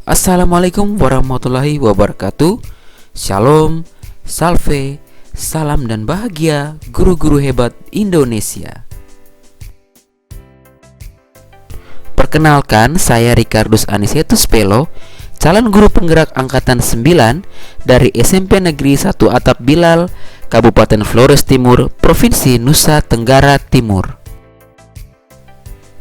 Assalamualaikum warahmatullahi wabarakatuh. Shalom, salve, salam dan bahagia guru-guru hebat Indonesia. Perkenalkan, saya Ricardus Anisetus Pelo, calon guru penggerak angkatan 9 dari SMP Negeri 1 Atap Bilal, Kabupaten Flores Timur, Provinsi Nusa Tenggara Timur.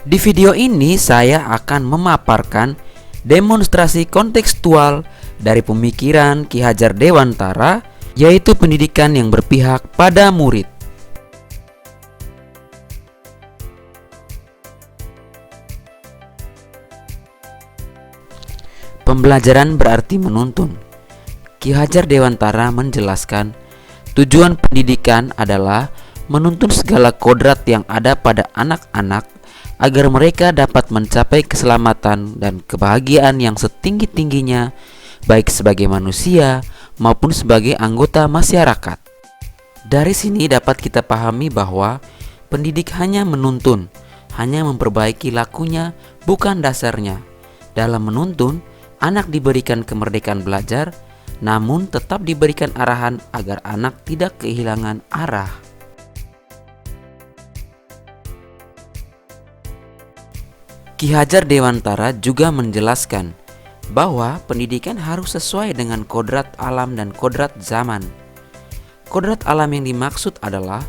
Di video ini saya akan memaparkan demonstrasi kontekstual dari pemikiran Ki Hajar Dewantara, yaitu pendidikan yang berpihak pada murid. Pembelajaran berarti menuntun. Ki Hajar Dewantara menjelaskan, tujuan pendidikan adalah menuntun segala kodrat yang ada pada anak-anak agar mereka dapat mencapai keselamatan dan kebahagiaan yang setinggi-tingginya, baik sebagai manusia maupun sebagai anggota masyarakat. Dari sini dapat kita pahami bahwa pendidik hanya menuntun, hanya memperbaiki lakunya, bukan dasarnya. Dalam menuntun, anak diberikan kemerdekaan belajar, namun tetap diberikan arahan agar anak tidak kehilangan arah. Ki Hajar Dewantara juga menjelaskan bahwa pendidikan harus sesuai dengan kodrat alam dan kodrat zaman. Kodrat alam yang dimaksud adalah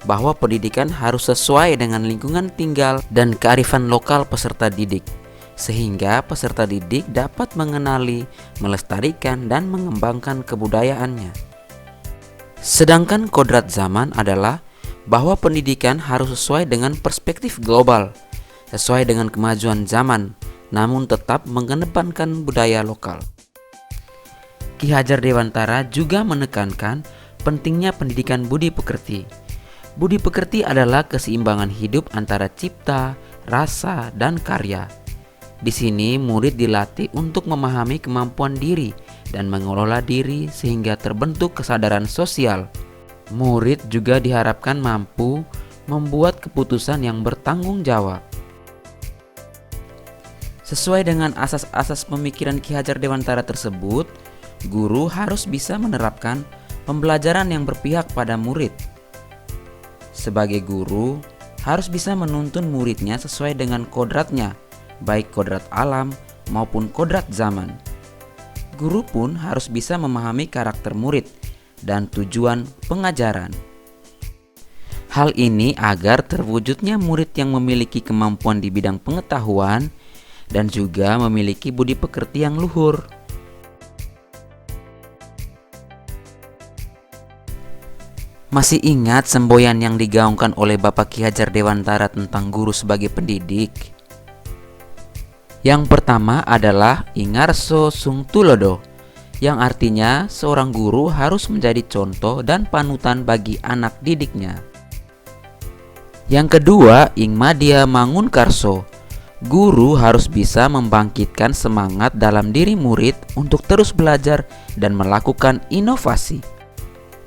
bahwa pendidikan harus sesuai dengan lingkungan tinggal dan kearifan lokal peserta didik, sehingga peserta didik dapat mengenali, melestarikan, dan mengembangkan kebudayaannya. Sedangkan kodrat zaman adalah bahwa pendidikan harus sesuai dengan perspektif global, sesuai dengan kemajuan zaman, namun tetap mengedepankan budaya lokal. Ki Hajar Dewantara juga menekankan pentingnya pendidikan budi pekerti. Budi pekerti adalah keseimbangan hidup antara cipta, rasa, dan karya. Di sini murid dilatih untuk memahami kemampuan diri dan mengelola diri sehingga terbentuk kesadaran sosial. Murid juga diharapkan mampu membuat keputusan yang bertanggung jawab. Sesuai dengan asas-asas pemikiran Ki Hajar Dewantara tersebut, guru harus bisa menerapkan pembelajaran yang berpihak pada murid. Sebagai guru, harus bisa menuntun muridnya sesuai dengan kodratnya, baik kodrat alam maupun kodrat zaman. Guru pun harus bisa memahami karakter murid dan tujuan pengajaran. Hal ini agar terwujudnya murid yang memiliki kemampuan di bidang pengetahuan dan juga memiliki budi pekerti yang luhur. Masih ingat semboyan yang digaungkan oleh Bapak Ki Hajar Dewantara tentang guru sebagai pendidik? Yang pertama adalah Ingarso Sung Tulodo, yang artinya seorang guru harus menjadi contoh dan panutan bagi anak didiknya. Yang kedua, Ingmadia Mangunkarso, guru harus bisa membangkitkan semangat dalam diri murid untuk terus belajar dan melakukan inovasi.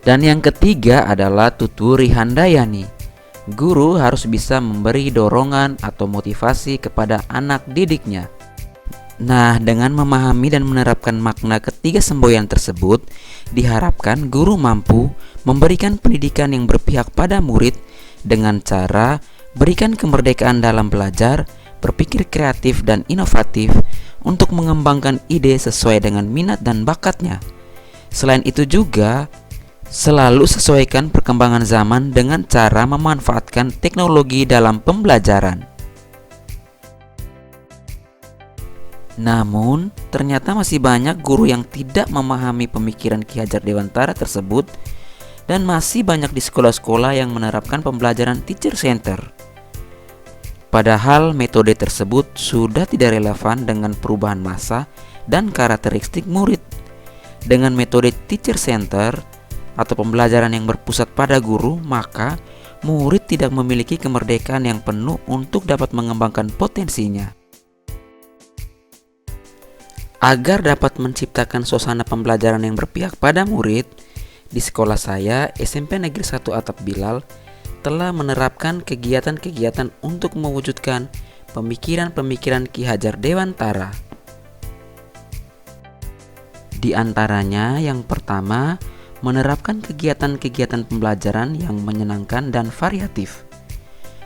Dan yang ketiga adalah Tuturi Handayani, guru harus bisa memberi dorongan atau motivasi kepada anak didiknya. Nah, dengan memahami dan menerapkan makna ketiga semboyan tersebut, diharapkan guru mampu memberikan pendidikan yang berpihak pada murid dengan cara berikan kemerdekaan dalam belajar, berpikir kreatif dan inovatif untuk mengembangkan ide sesuai dengan minat dan bakatnya. Selain itu juga selalu sesuaikan perkembangan zaman dengan cara memanfaatkan teknologi dalam pembelajaran. Namun, ternyata masih banyak guru yang tidak memahami pemikiran Ki Hajar Dewantara tersebut dan masih banyak di sekolah-sekolah yang menerapkan pembelajaran teacher center. Padahal metode tersebut sudah tidak relevan dengan perubahan masa dan karakteristik murid. Dengan metode teacher center atau pembelajaran yang berpusat pada guru, maka murid tidak memiliki kemerdekaan yang penuh untuk dapat mengembangkan potensinya. Agar dapat menciptakan suasana pembelajaran yang berpihak pada murid, di sekolah saya, SMP Negeri 1 Atap Bilal, telah menerapkan kegiatan-kegiatan untuk mewujudkan pemikiran-pemikiran Ki Hajar Dewantara. Di antaranya yang pertama, menerapkan kegiatan-kegiatan pembelajaran yang menyenangkan dan variatif.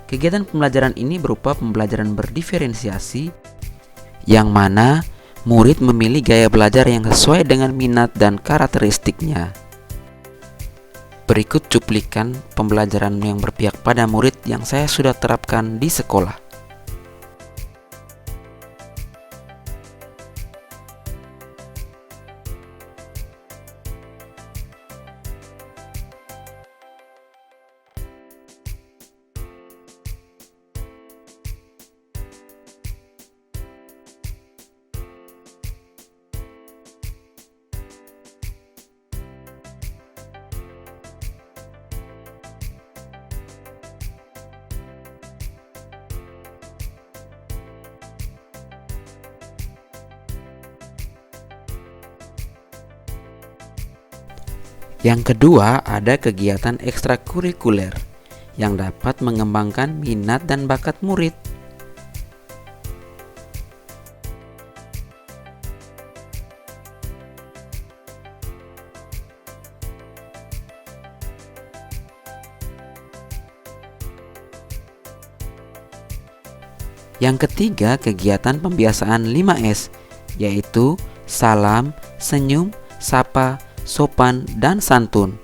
Kegiatan pembelajaran ini berupa pembelajaran berdiferensiasi, yang mana murid memilih gaya belajar yang sesuai dengan minat dan karakteristiknya. Berikut cuplikan pembelajaran yang berpihak pada murid yang saya sudah terapkan di sekolah. Yang kedua, ada kegiatan ekstrakurikuler yang dapat mengembangkan minat dan bakat murid. Yang ketiga, kegiatan pembiasaan 5S, yaitu salam, senyum, sapa, sopan, dan santun.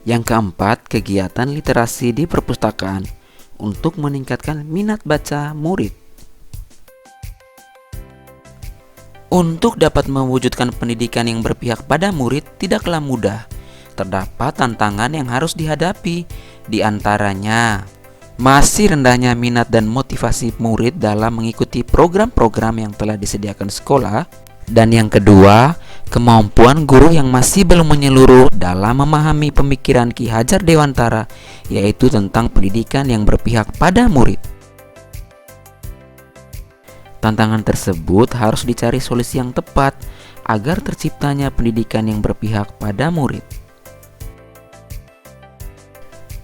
Yang keempat, kegiatan literasi di perpustakaan untuk meningkatkan minat baca murid. Untuk dapat mewujudkan pendidikan yang berpihak pada murid tidaklah mudah. Terdapat tantangan yang harus dihadapi, di antaranya masih rendahnya minat dan motivasi murid dalam mengikuti program-program yang telah disediakan sekolah. Dan yang kedua, kemampuan guru yang masih belum menyeluruh dalam memahami pemikiran Ki Hajar Dewantara, yaitu tentang pendidikan yang berpihak pada murid. Tantangan tersebut harus dicari solusi yang tepat agar terciptanya pendidikan yang berpihak pada murid.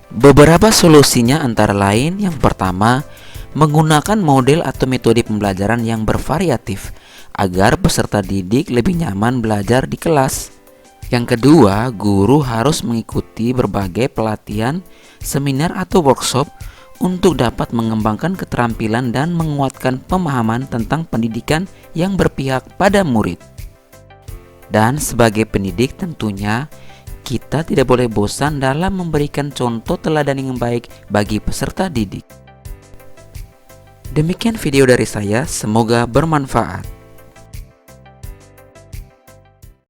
Beberapa solusinya antara lain, yang pertama, menggunakan model atau metode pembelajaran yang bervariatif agar peserta didik lebih nyaman belajar di kelas. Yang kedua, guru harus mengikuti berbagai pelatihan, seminar atau workshop untuk dapat mengembangkan keterampilan dan menguatkan pemahaman tentang pendidikan yang berpihak pada murid. Dan sebagai pendidik tentunya kita tidak boleh bosan dalam memberikan contoh teladan yang baik bagi peserta didik. Demikian video dari saya, semoga bermanfaat.